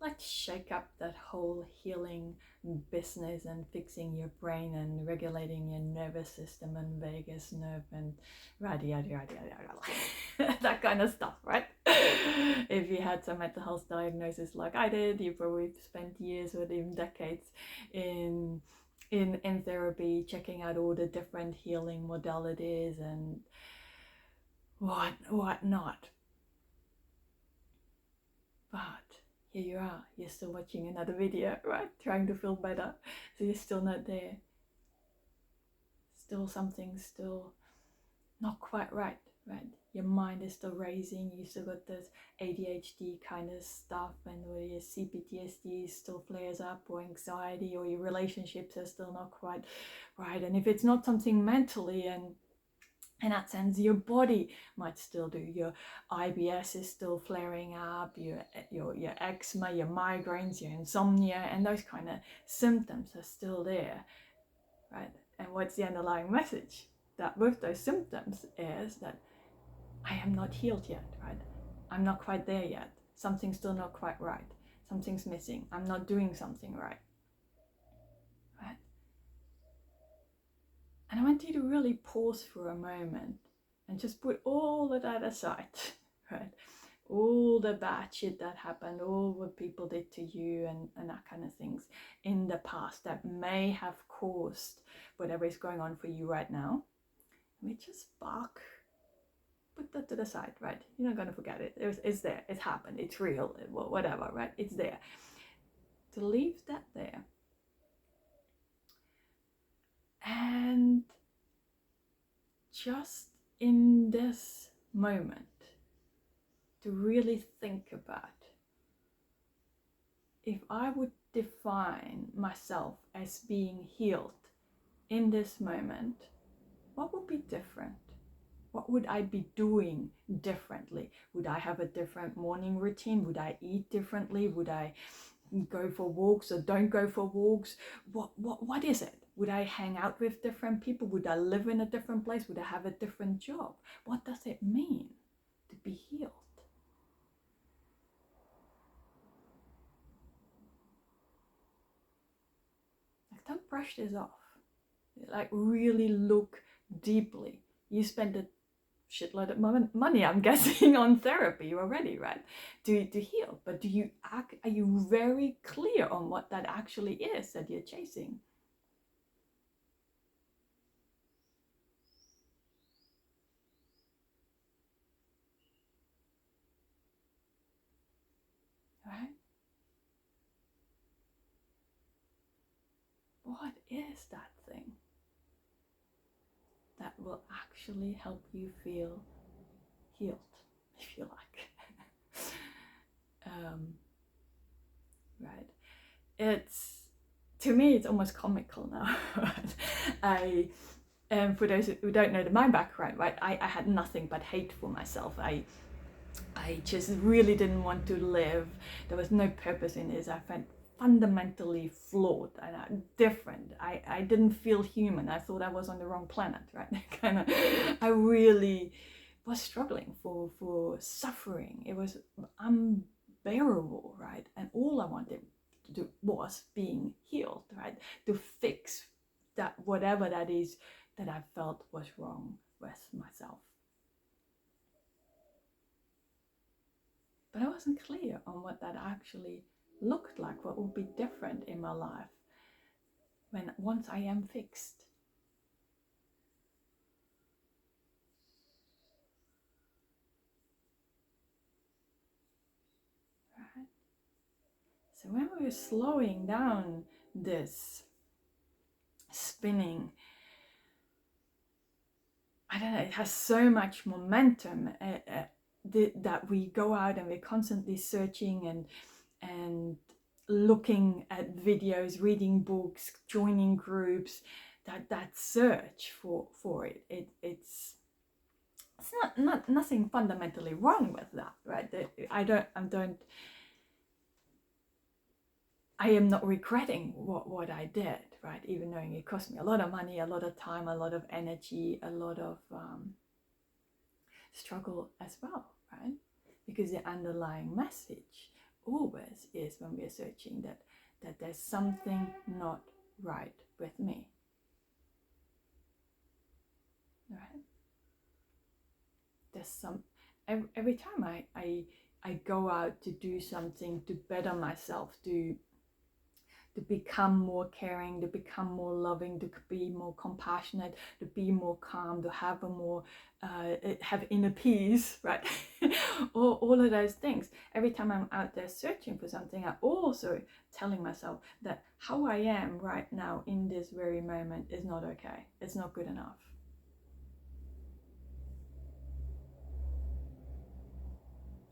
let's shake up that whole healing business and fixing your brain and regulating your nervous system and vagus nerve and yada yada yada yada that kind of stuff, right? If you had some mental health diagnosis like I did, you probably spent years or even decades in therapy, checking out all the different healing modalities and what not. But here you are, you're still watching another video, right? Trying to feel better. So you're still not there. Still something still not quite right? Your mind is still racing, you still got this ADHD kind of stuff, and or your CPTSD still flares up, or anxiety, or your relationships are still not quite right. And if it's not something mentally, and in that sense, your body might still do. Your IBS is still flaring up, your eczema, your migraines, your insomnia, and those kind of symptoms are still there, right? And what's the underlying message? That with those symptoms is that I am not healed yet, right? I'm not quite there yet. Something's still not quite right. Something's missing. I'm not doing something right. Right? And I want you to really pause for a moment and just put all of that aside, right? All the bad shit that happened, all what people did to you and that kind of things in the past that may have caused whatever is going on for you right now. We just put that to the side, right? You're not going to forget it. It's there. It's happened. It's real. Whatever, right? It's there. To leave that there. And just in this moment, to really think about, if I would define myself as being healed in this moment, what would be different? What would I be doing differently? Would I have a different morning routine? Would I eat differently? Would I go for walks or don't go for walks? What is it? Would I hang out with different people? Would I live in a different place? Would I have a different job? What does it mean to be healed? Like, don't brush this off. Like, really look deeply. You spend a shitload of money, I'm guessing, on therapy already, right? To heal. But are you very clear on what that actually is that you're chasing? Right? What is that thing that will actually help you feel healed, if you like? Right? It's, to me, it's almost comical now. For those who don't know my background, right, I had nothing but hate for myself. I just really didn't want to live. There was no purpose in this. I felt fundamentally flawed and different. I didn't feel human. I thought I was on the wrong planet, right? I really was struggling for suffering. It was unbearable, right? And all I wanted to do was being healed, right? To fix that, whatever that is that I felt was wrong with myself. But I wasn't clear on what that actually looked like, what would be different in my life once I am fixed. Right? So when we're slowing down this spinning, I don't know, it has so much momentum that we go out and we're constantly searching and looking at videos, reading books, joining groups, that search for it. It's not nothing fundamentally wrong with that, right? I am not regretting what I did, right? Even knowing it cost me a lot of money, a lot of time, a lot of energy, a lot of struggle as well, right? Because the underlying message always is when we are searching that there's something not right with me. Right? There's some every time I go out to do something to better myself, to become more caring, to become more loving, to be more compassionate, to be more calm, to have a more have inner peace, right? all of those things. Every time I'm out there searching for something, I'm also telling myself that how I am right now in this very moment is not okay. It's not good enough.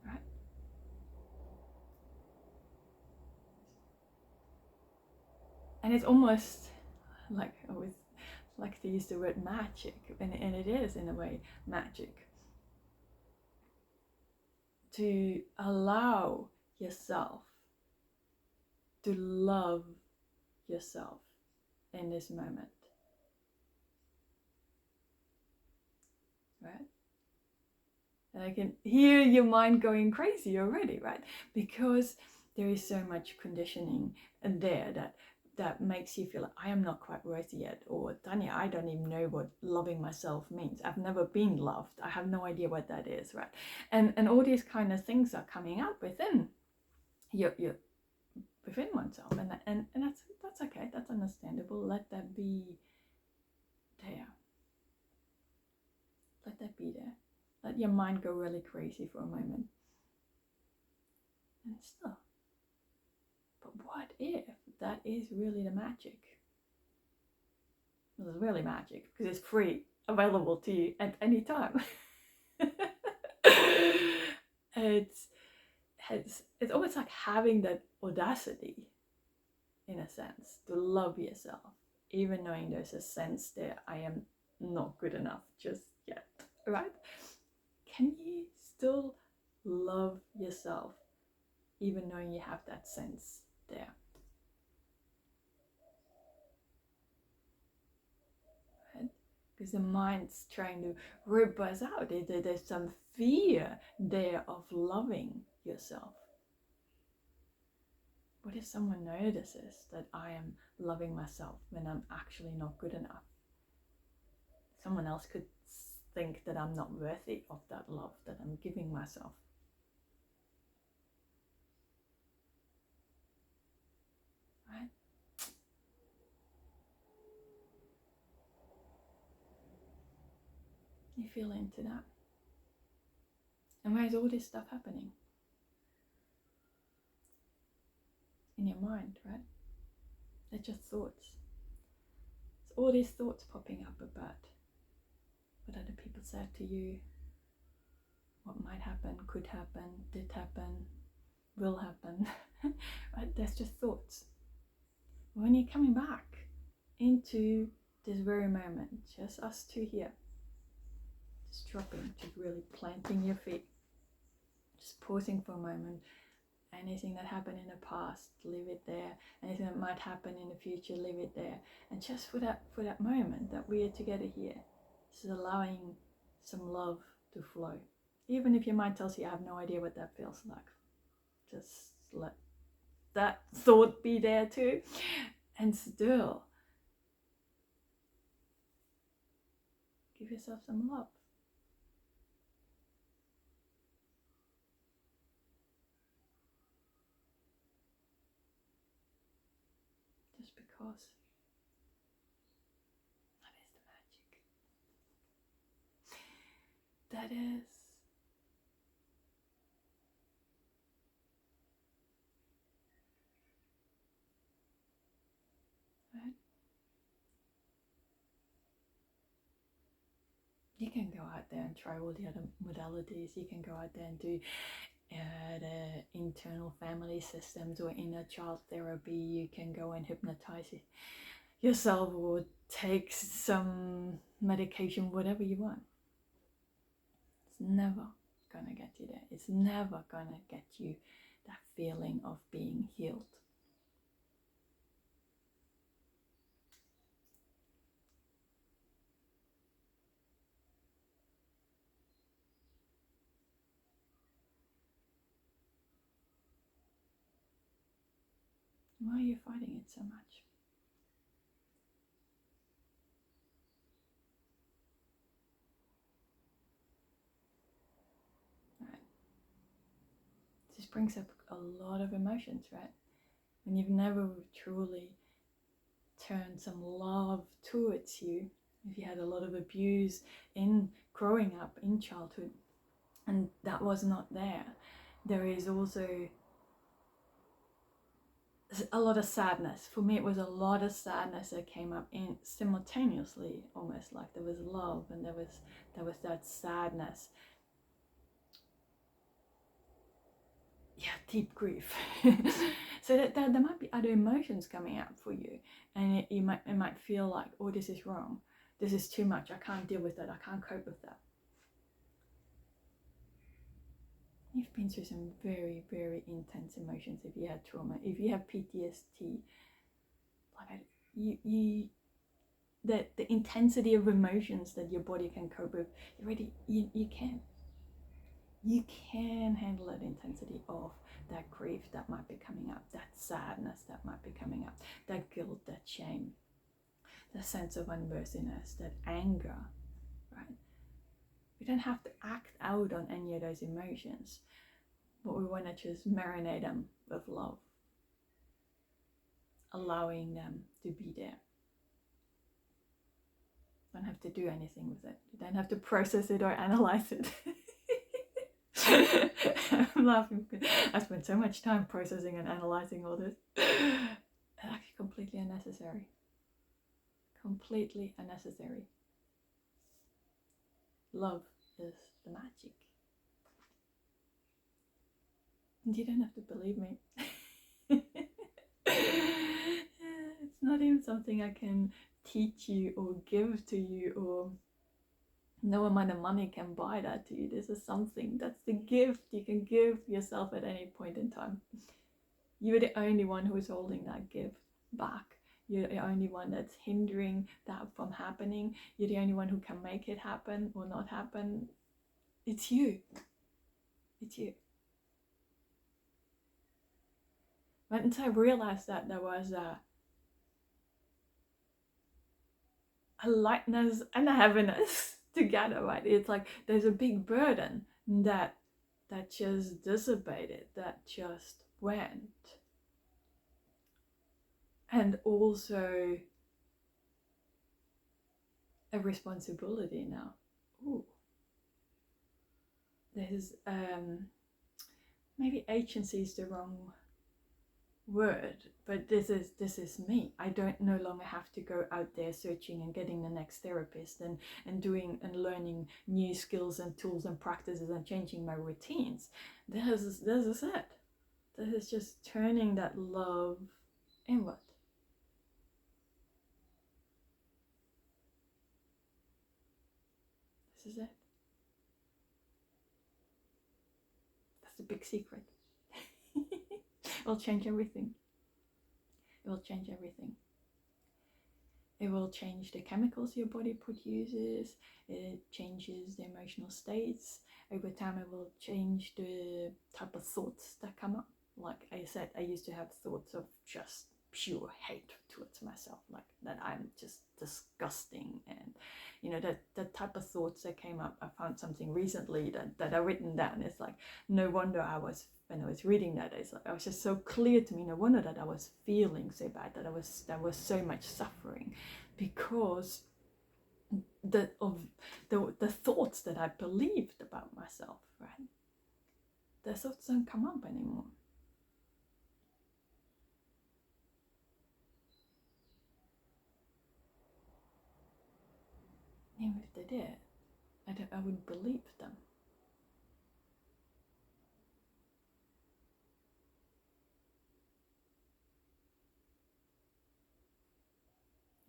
Right? And it's almost like I always like to use the word magic, and it is in a way magic, to allow yourself to love yourself in this moment, right? And I can hear your mind going crazy already, right? Because there is so much conditioning there that makes you feel like I am not quite worthy yet, or Tanya, I don't even know what loving myself means. I've never been loved. I have no idea what that is, right? And all these kind of things are coming up within your within oneself, and that's okay. That's understandable. Let that be there. Let that be there. Let your mind go really crazy for a moment. And still, but what if that is really the magic? Well, it's really magic because it's free, available to you at any time. it's almost like having that audacity, in a sense, to love yourself, even knowing there's a sense that I am not good enough just yet, right? Can you still love yourself even knowing you have that sense there? Right? Because the mind's trying to rip us out. There's some fear there of loving yourself. What if someone notices that I am loving myself when I'm actually not good enough? Someone else could think that I'm not worthy of that love that I'm giving myself. Right? You feel into that. And where's all this stuff happening? In your mind, right? They're just thoughts. It's all these thoughts popping up about what other people said to you, what might happen, could happen, did happen, will happen. Right? There's just thoughts. When you're coming back into this very moment, just us two here, just dropping, just really planting your feet, just pausing for a moment. Anything that happened in the past, leave it there. Anything that might happen in the future, leave it there. And just for that moment that we are together here, just allowing some love to flow. Even if your mind tells you I have no idea what that feels like, just let that thought be there too, and still give yourself some love. Just because that is the magic. That is right. You can go out there and try all the other modalities. You can go out there and do the internal family systems or inner child therapy. You can go and hypnotize yourself or take some medication, whatever you want. It's never gonna get you there. It's never gonna get you that feeling of being healed. Why are you fighting it so much? Right. This brings up a lot of emotions, right? When you've never truly turned some love towards you, if you had a lot of abuse in growing up in childhood and that was not there, there is also a lot of sadness. For me, it was a lot of sadness that came up in simultaneously, almost like there was love and there was that sadness. Yeah, deep grief. So that there might be other emotions coming out for you, and it might feel like, oh, this is wrong, this is too much, I can't deal with that, I can't cope with that. You've been through some very, very intense emotions. If you had trauma, if you have PTSD, like the intensity of emotions that your body can cope with, you can handle that intensity of that grief that might be coming up, that sadness that might be coming up, that guilt, that shame, the sense of unworthiness, that anger, right? We don't have to act out on any of those emotions, but we want to just marinate them with love, allowing them to be there. Don't have to do anything with it. You don't have to process it or analyze it. I'm laughing because I spent so much time processing and analyzing all this. It's actually completely unnecessary. Completely unnecessary. Love is the magic. And you don't have to believe me. It's not even something I can teach you or give to you, or no amount of money can buy that to you. This is something that's the gift you can give yourself at any point in time. You're the only one who's holding that gift back. You're the only one that's hindering that from happening. You're the only one who can make it happen or not happen. It's you. It's you. Once I realized that there was a lightness and a heaviness together, right? It's like there's a big burden that just dissipated, that just went. And also a responsibility now. Ooh. There's maybe agency is the wrong word, but this is me. I don't no longer have to go out there searching and getting the next therapist and doing and learning new skills and tools and practices and changing my routines. This is it. This is just turning that love inward. This is it. That's the big secret. It will change everything. It will change everything. It will change the chemicals your body produces. It changes the emotional states. Over time, it will change the type of thoughts that come up. Like I said, I used to have thoughts of just pure hate towards myself, like that I'm just disgusting, and you know that type of thoughts that came up. I found something recently that I written down. It's like, no wonder when I was reading that, it's like, it was just so clear to me. No wonder that I was feeling so bad, that there was so much suffering, because the thoughts that I believed about myself, right? The thoughts don't come up anymore. Even if they did, I wouldn't believe them.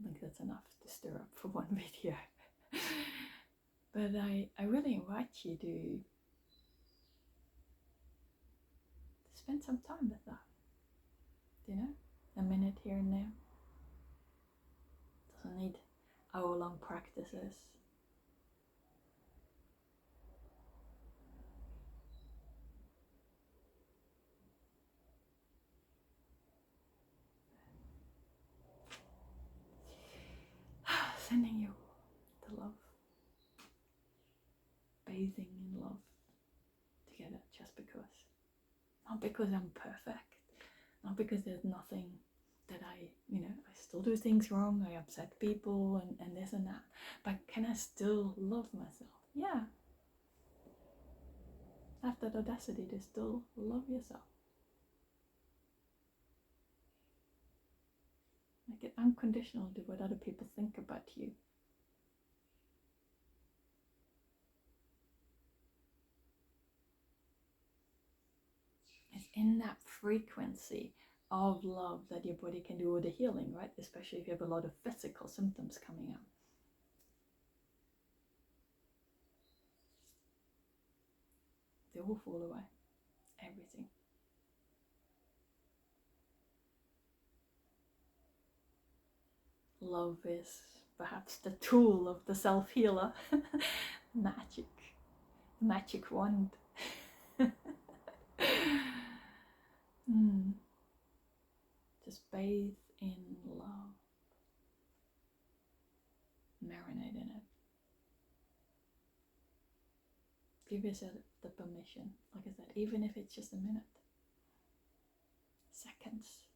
I think that's enough to stir up for one video. But I really invite you to spend some time with that. You know, a minute here and there. Doesn't need hour-long practices. sending you the love, bathing in love together, just because. Not because I'm perfect, not because there's nothing that I still do things wrong, I upset people and this and that, but can I still love myself? Yeah. Have that audacity to still love yourself. Make it unconditional to what other people think about you. It's in that frequency of love that your body can do all the healing, right? Especially if you have a lot of physical symptoms coming up. They all fall away. Everything. Love is perhaps the tool of the self-healer. Magic wand. Just bathe in love. Marinate in it. Give yourself the permission, like I said, even if it's just a minute, seconds,